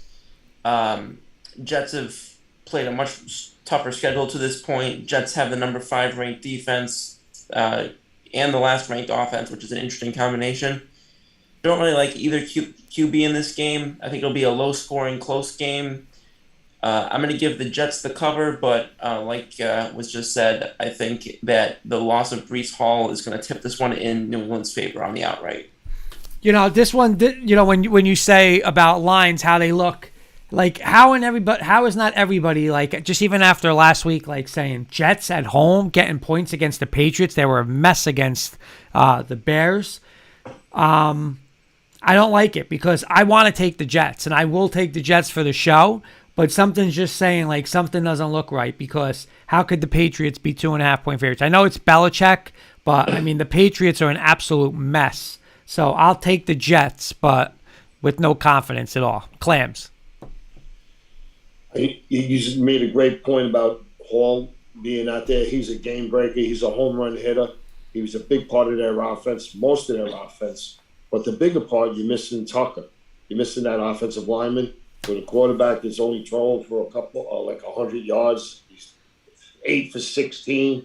Jets have played a much tougher schedule to this point. Jets have the number 5 ranked defense and the last ranked offense, which is an interesting combination. Don't really like either QB in this game. I think it'll be a low scoring, close game. I'm going to give the Jets the cover, but like was just said, I think that the loss of Breece Hall is going to tip this one in New England's favor on the outright. This one, when you say about lines, how they look, like how is not everybody, like, just even after last week, like saying Jets at home getting points against the Patriots, they were a mess against the Bears. I don't like it because I want to take the Jets, and I will take the Jets for the show. But something's just saying, like, something doesn't look right, because how could the Patriots be 2.5-point favorites? I know it's Belichick, but, I mean, the Patriots are an absolute mess. So I'll take the Jets, but with no confidence at all. Clams. You just made a great point about Hall being out there. He's a game breaker. He's a home run hitter. He was a big part of their offense, most of their offense. But the bigger part, you're missing Tucker. You're missing that offensive lineman. With a quarterback that's only thrown for a couple, like 100 yards. He's 8 for 16.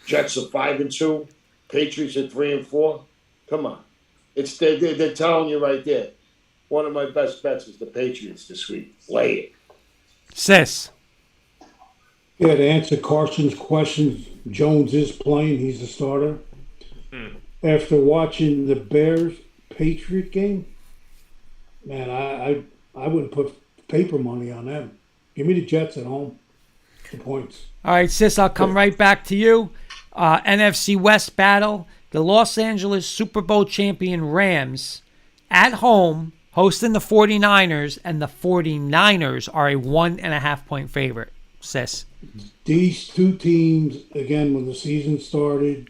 Jets are 5-2. Patriots are 3-4. Come on, they're telling you right there. One of my best bets is the Patriots this week. Lay it. Sis. Yeah, to answer Carson's questions, Jones is playing. He's the starter. After watching the Bears-Patriot game, man, I wouldn't put paper money on them. Give me the Jets at home. The points. All right, Sis, I'll come right back to you. NFC West battle. The Los Angeles Super Bowl champion Rams at home hosting the 49ers, and the 49ers are a 1.5-point favorite. Sis. These two teams, again, when the season started,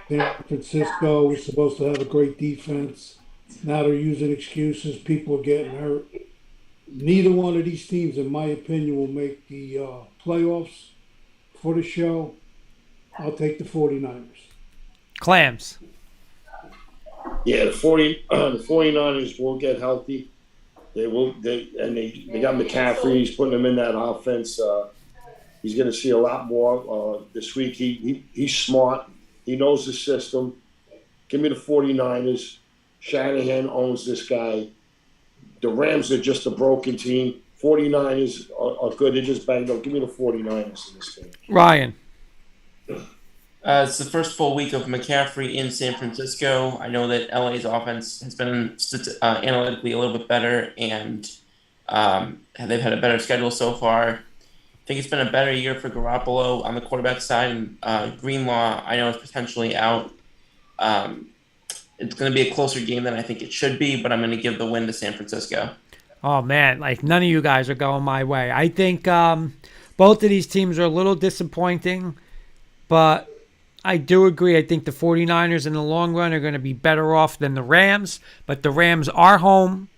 San Francisco was supposed to have a great defense. Now they're using excuses. People are getting hurt. Neither one of these teams, in my opinion, will make the playoffs for the show. I'll take the 49ers. Clams. Yeah, the 49ers will get healthy. They will. They got McCaffrey. He's putting them in that offense. He's going to see a lot more this week. He's smart. He knows the system. Give me the 49ers. Shanahan owns this guy. The Rams are just a broken team. 49ers are good. They're just banged up. Give me the 49ers in this game. Ryan. It's the first full week of McCaffrey in San Francisco. I know that LA's offense has been analytically a little bit better, and they've had a better schedule so far. I think it's been a better year for Garoppolo on the quarterback side. And Greenlaw, I know, is potentially out. It's going to be a closer game than I think it should be, but I'm going to give the win to San Francisco. Oh, man, like none of you guys are going my way. I think both of these teams are a little disappointing, but I do agree. I think the 49ers in the long run are going to be better off than the Rams, but the Rams are home.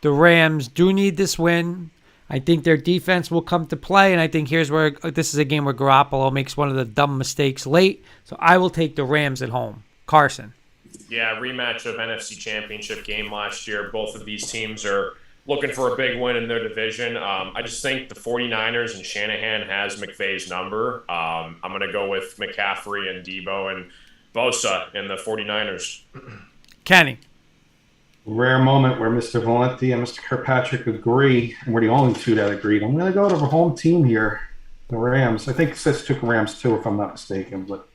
The Rams do need this win. I think their defense will come to play, and I think here's where this is a game where Garoppolo makes one of the dumb mistakes late, so I will take the Rams at home. Carson. Yeah, rematch of NFC Championship game last year. Both of these teams are looking for a big win in their division. I just think the 49ers and Shanahan has McVay's number. I'm going to go with McCaffrey and Debo and Bosa and the 49ers. Kenny. Rare moment where Mr. Valenti and Mr. Kirkpatrick agree, and we're the only two that agreed. I'm going to go to the home team here, the Rams. I think Sis took Rams too, if I'm not mistaken, but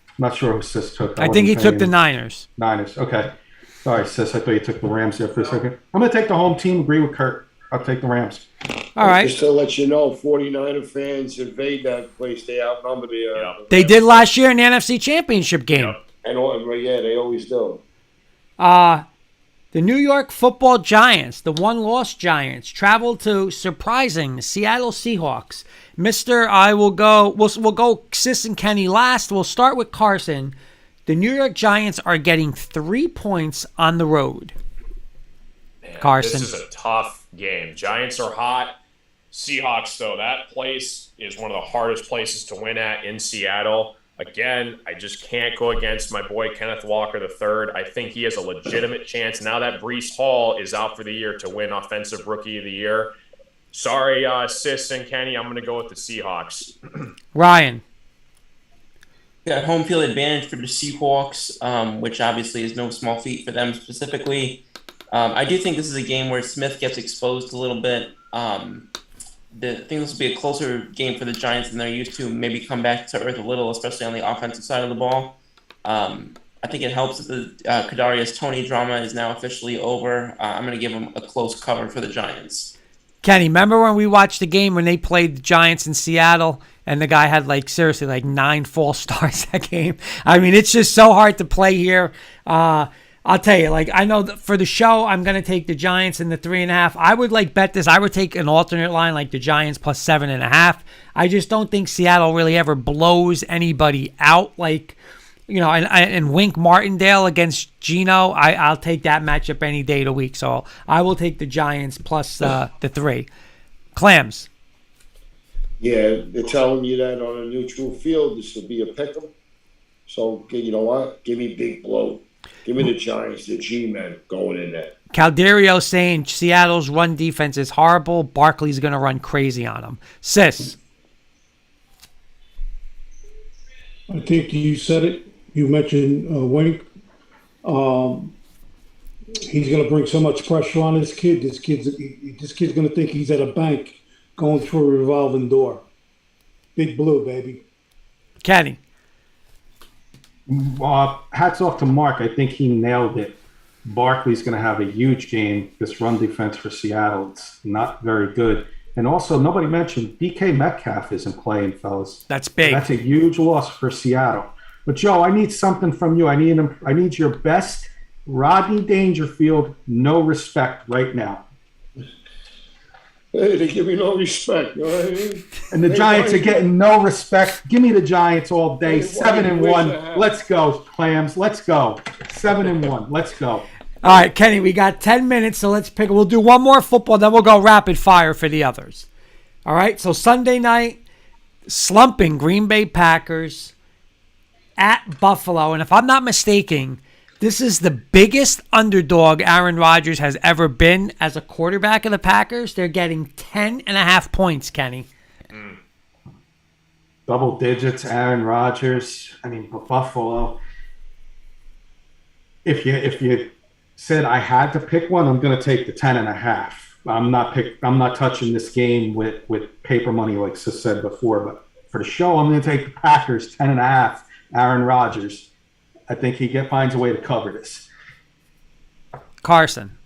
I'm not sure who Sis took. I think he took the paying- Niners. Niners. Okay. Sorry, Sis. I thought you took the Rams there for a second. I'm going to take the home team. Agree with Kurt. I'll take the Rams. All right. Just to let you know, 49er fans invade that place. They outnumber the. Yep. They did last year in the NFC Championship game. Yep. Yeah, they always do. The New York Football Giants, the one-loss Giants, traveled to surprising Seattle Seahawks. We'll go Sis and Kenny last. We'll start with Carson. The New York Giants are getting 3 points on the road. Man, Carson. This is a tough game. Giants are hot. Seahawks, though, that place is one of the hardest places to win at in Seattle. Again, I just can't go against my boy Kenneth Walker III. I think he has a legitimate chance now that Breece Hall is out for the year to win Offensive Rookie of the Year. Sorry, Sis and Kenny, I'm going to go with the Seahawks. Ryan. Got home field advantage for the Seahawks, which obviously is no small feat for them specifically. I do think this is a game where Smith gets exposed a little bit. I think this will be a closer game for the Giants than they're used to. Maybe come back to earth a little, especially on the offensive side of the ball. I think it helps that the Kadarius Toney drama is now officially over. I'm going to give them a close cover for the Giants. Kenny, remember when we watched the game when they played the Giants in Seattle and the guy had seriously 9 false starts that game? I mean, it's just so hard to play here. I'll tell you, I know that for the show, I'm going to take the Giants in the 3.5. I would bet this. I would take an alternate line like the Giants plus 7.5. I just don't think Seattle really ever blows anybody out and Wink Martindale against Geno. I'll take that matchup any day of the week. So I will take the Giants plus the 3. Clams. Yeah, they're telling you that on a neutral field, this will be a pick'em. So, you know what? Give me big blow. Give me the Giants, the G-men going in there. Calderio saying Seattle's run defense is horrible. Barkley's going to run crazy on them. Sis. I think you said it. You mentioned Wink. He's going to bring so much pressure on this kid. This kid's going to think he's at a bank going through a revolving door. Big blue, baby. Kenny. Hats off to Mark. I think he nailed it. Barkley's going to have a huge game. This run defense for Seattle, it's not very good. And also, nobody mentioned DK Metcalf isn't playing, fellas. That's big. That's a huge loss for Seattle. But Joe, I need something from you. I need your best Rodney Dangerfield no respect right now. Hey, they give me no respect. You know what I mean? And the Giants are getting no respect. Give me the Giants all day. 7-1. Let's go, Clams. Let's go. 7-1. Let's go. All right, Kenny, we got 10 minutes, so let's pick. We'll do one more football, then we'll go rapid fire for the others. All right, so Sunday night, slumping Green Bay Packers at Buffalo. And if I'm not mistaken, this is the biggest underdog Aaron Rodgers has ever been as a quarterback of the Packers. They're getting 10.5 points, Kenny. Double digits, Aaron Rodgers. Buffalo. If you said I had to pick one, I'm going to take the 10.5. I'm not touching this game with paper money like Sis said before. But for the show, I'm going to take the Packers 10.5. Aaron Rodgers. I think he finds a way to cover this. Carson.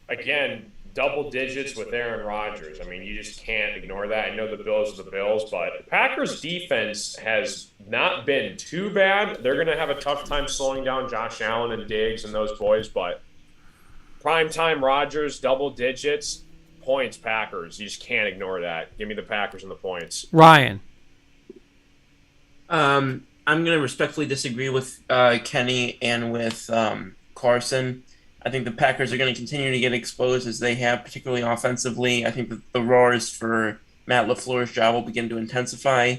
Again, double digits with Aaron Rodgers. You just can't ignore that. I know the Bills are the Bills, but the Packers' defense has not been too bad. They're going to have a tough time slowing down Josh Allen and Diggs and those boys, but primetime Rodgers, double digits, points, Packers. You just can't ignore that. Give me the Packers and the points. Ryan. I'm going to respectfully disagree with Kenny and with Carson. I think the Packers are going to continue to get exposed as they have, particularly offensively. I think that the roars for Matt LaFleur's job will begin to intensify.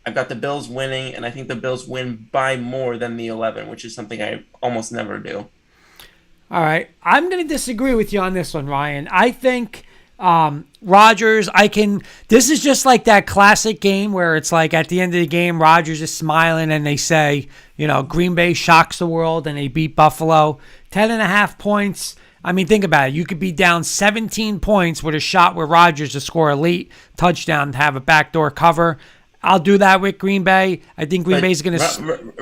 I've got the Bills winning, and I think the Bills win by more than the 11, which is something I almost never do. All right. I'm going to disagree with you on this one, Ryan. I think Rodgers, this is just like that classic game where it's like at the end of the game, Rodgers is smiling and they say, Green Bay shocks the world and they beat Buffalo. 10.5 points. I mean, think about it. You could be down 17 points with a shot with Rodgers to score a late touchdown to have a backdoor cover. I'll do that with Green Bay. I think Green Bay's going to...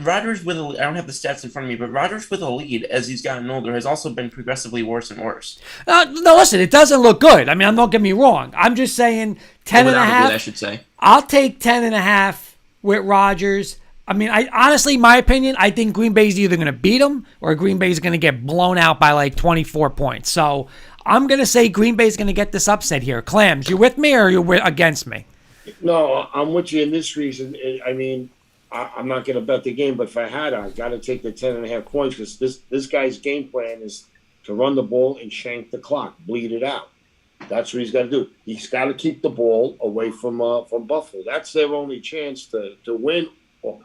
Rodgers with I don't have the stats in front of me, but Rodgers with a lead as he's gotten older has also been progressively worse and worse. No, listen, it doesn't look good. I mean, don't get me wrong. I'm just saying 10.5. I should say. I'll take 10.5 with Rodgers. I mean, honestly, my opinion, I think Green Bay's either going to beat them or Green Bay's going to get blown out by like 24 points. So I'm going to say Green Bay's going to get this upset here. Clams, you with me or you against me? No, I'm with you in this reason. I mean, I'm not going to bet the game, but if I had, I got to take the 10.5 points because this guy's game plan is to run the ball and shank the clock, bleed it out. That's what he's got to do. He's got to keep the ball away from Buffalo. That's their only chance to win. Or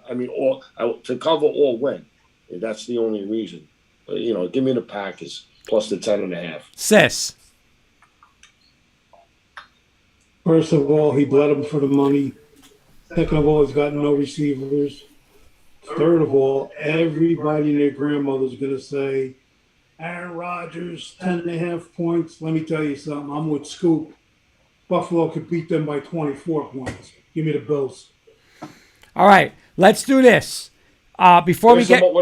to cover or win. That's the only reason. Give me the Packers plus the 10.5. Sis. First of all, he bled him for the money. Second of all, he's got no receivers. Third of all, everybody and their grandmother's going to say, Aaron Rodgers, 10.5 points. Let me tell you something. I'm with Scoop. Buffalo could beat them by 24 points. Give me the Bills. All right, let's do this. What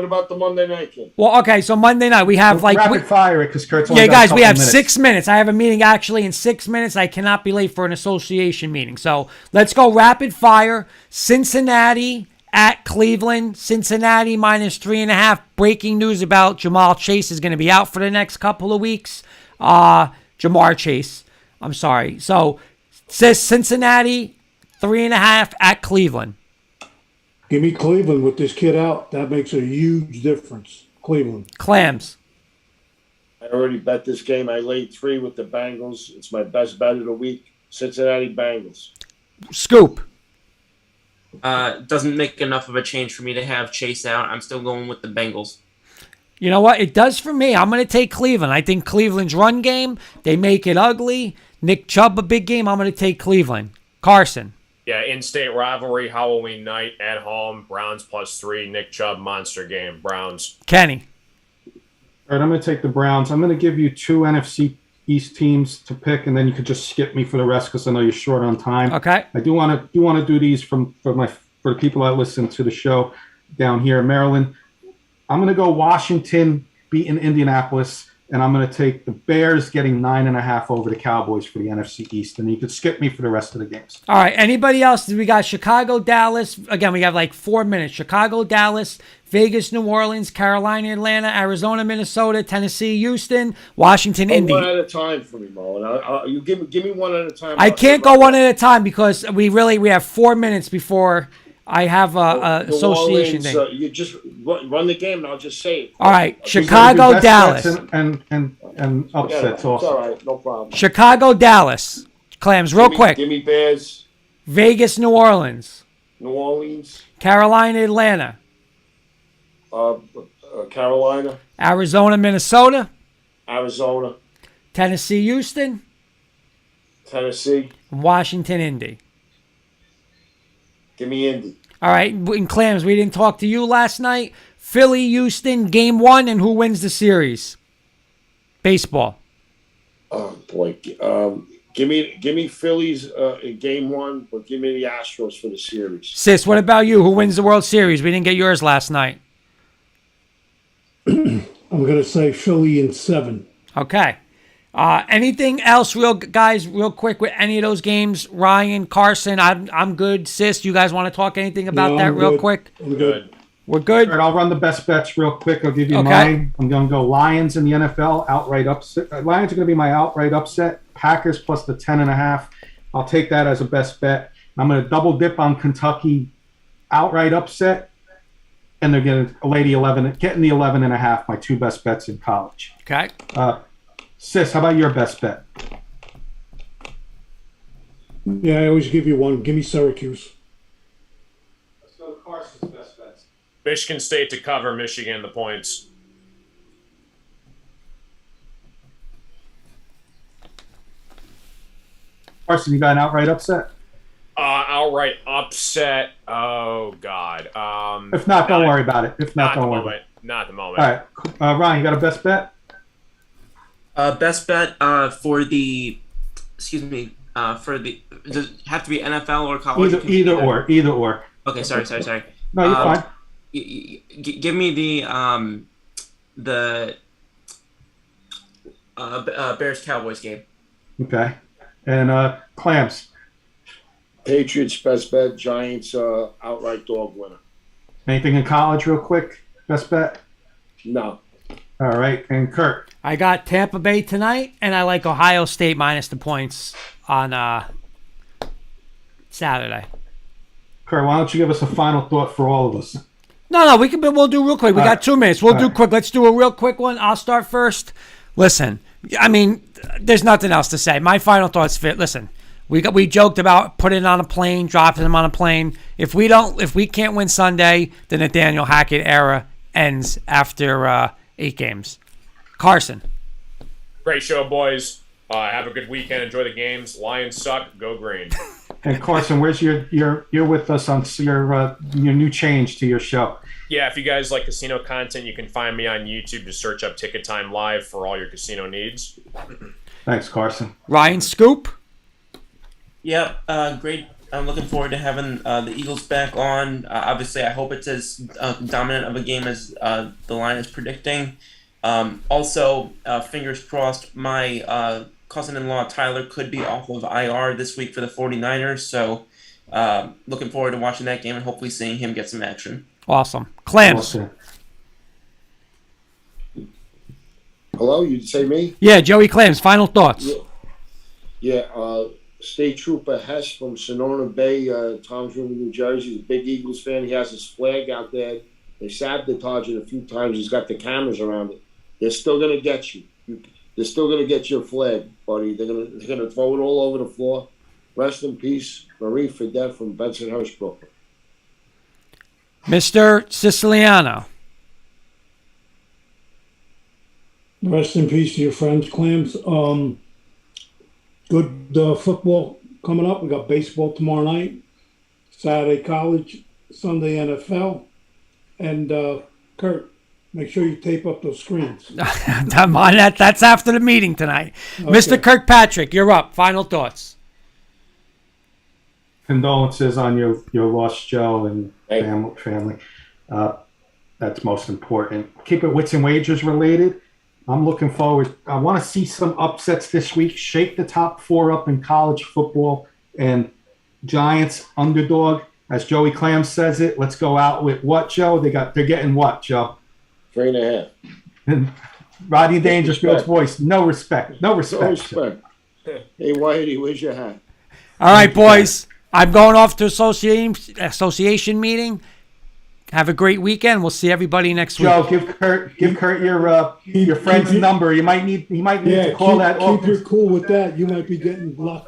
about the Monday night game? Well, okay, so Monday night we have rapid fire it because Kurt's only yeah, got guys, a we have minutes. 6 minutes. I have a meeting actually in 6 minutes. I cannot be late for an association meeting. So let's go rapid fire. Cincinnati at Cleveland. Cincinnati minus 3.5. Breaking news about Jamal Chase is going to be out for the next couple of weeks. Jamar Chase. I'm sorry. So says Cincinnati 3.5 at Cleveland. Give me Cleveland with this kid out. That makes a huge difference. Cleveland. Clams. I already bet this game. I laid 3 with the Bengals. It's my best bet of the week. Cincinnati Bengals. Scoop. Doesn't make enough of a change for me to have Chase out. I'm still going with the Bengals. You know what? It does for me. I'm going to take Cleveland. I think Cleveland's run game, they make it ugly. Nick Chubb, a big game. I'm going to take Cleveland. Carson. Yeah, in-state rivalry, Halloween night at home. Browns +3. Nick Chubb, monster game. Browns. Kenny. All right, I'm going to take the Browns. I'm going to give you 2 NFC East teams to pick, and then you could just skip me for the rest because I know you're short on time. Okay. I do want to do these for the people that listen to the show down here in Maryland. I'm going to go Washington beating Indianapolis. And I'm going to take the Bears getting 9.5 over the Cowboys for the NFC East. And you could skip me for the rest of the games. All right. Anybody else? We got Chicago, Dallas. Again, we have like 4 minutes. Chicago, Dallas, Vegas, New Orleans, Carolina, Atlanta, Arizona, Minnesota, Tennessee, Houston, Washington, Indy. One at a time for me, Mo. You give me one at a time. I can't go one at a time because we have 4 minutes before I have a association thing. You just run the game, and I'll just say it. All right, Chicago, Dallas, and upsets also. It's all right, no problem. Chicago, Dallas, Clams, real quick. Give me Bears. Vegas, New Orleans. New Orleans. Carolina, Atlanta. Carolina. Arizona, Minnesota. Arizona. Tennessee, Houston. Tennessee. Washington, Indy. Give me Indy. All right, in Clams, we didn't talk to you last night. Philly, Houston, game 1, and who wins the series? Baseball. Oh boy, give me Phillies in game 1, but give me the Astros for the series. Sis, what about you? Who wins the World Series? We didn't get yours last night. I'm going to say Philly in 7. Okay. Anything else, real quick with any of those games? Ryan, Carson, I'm good. Sis, you guys want to talk anything about that real quick? I'm good. We're good. All right, I'll run the best bets real quick. I'll give you Okay. mine. I'm going to go Lions in the NFL outright upset. Lions are going to be my outright upset. Packers plus the 10.5. I'll take that as a best bet. I'm going to double dip on Kentucky outright upset, and they're getting the 11.5. My 2 best bets in college. Okay. Sis, how about your best bet? Yeah, I always give you one. Give me Syracuse. Let's go to Carson's best bets. Michigan State to cover. Michigan the points. Carson, you got an outright upset? Outright upset. Oh God. If not, don't worry about it. If not, don't worry. Not at the moment. All right, Ryan, you got a best bet? Best bet for the, for the, does it have to be NFL or college? Either or. Okay, sorry. No, you're fine. Give me the Bears Cowboys game. Okay. And Clams, Patriots best bet. Giants outright dog winner. anything in college real quick? Best bet? No. All right. And Kurt? I got Tampa Bay tonight, and I like Ohio State minus the points on Saturday. Kurt, why don't you give us a final thought for all of us? No, we'll do real quick. We got 2 minutes. We'll do quick. Let's do a real quick one. I'll start first. Listen, I mean, there's nothing else to say. My final thoughts fit. Listen, we joked about putting on a plane, dropping them on a plane. If we can't win Sunday, then the Daniel Hackett era ends after 8 games. Carson. Great show, boys. Have a good weekend. Enjoy the games. Lions suck. Go green. And Carson, where's you're with us on your new change to your show? Yeah, if you guys like casino content, you can find me on YouTube. Just search up Ticket Time Live for all your casino needs. Thanks, Carson. Ryan Scoop. Yep, great. I'm looking forward to having the Eagles back on. Obviously, I hope it's as dominant of a game as the line is predicting. Also, fingers crossed, my cousin-in-law Tyler could be off of IR this week for the 49ers. So looking forward to watching that game and hopefully seeing him get some action. Awesome. Clams. Awesome. Hello, you say me? Yeah, Joey Clams. Final thoughts. Yeah. State Trooper Hess from Sonoma Bay, Tom's River, New Jersey. He's a big Eagles fan. He has his flag out there. They sabotaged it a few times. He's got the cameras around it. They're still gonna get you. They're still gonna get your flag, buddy. They're gonna throw it all over the floor. Rest in peace, Marie Fredette from Bensonhurst, Brooklyn. Mr. Siciliano. Rest in peace to your friends, Clams. Good football coming up. We got baseball tomorrow night, Saturday college, Sunday NFL, and Kurt, make sure you tape up those screens. That's after the meeting tonight. Okay. Mr. Kirkpatrick, you're up. Final thoughts. Condolences on your loss, Joe, and family. That's most important. Keep it wits and wagers related. I'm looking forward. I want to see some upsets this week. Shake the top 4 up in college football. And Giants underdog, as Joey Clam says it. Let's go out with what, Joe? They're getting what, Joe? 3.5. And Rodney Dangerfield's voice. No respect. No respect. No respect. Hey, Whitey, where's your hat? All right, boys. I'm going off to association meeting. Have a great weekend. We'll see everybody next week. Joe, give Kurt your friend's number. He might need to call that. Keep your cool with that. You might be getting locked up.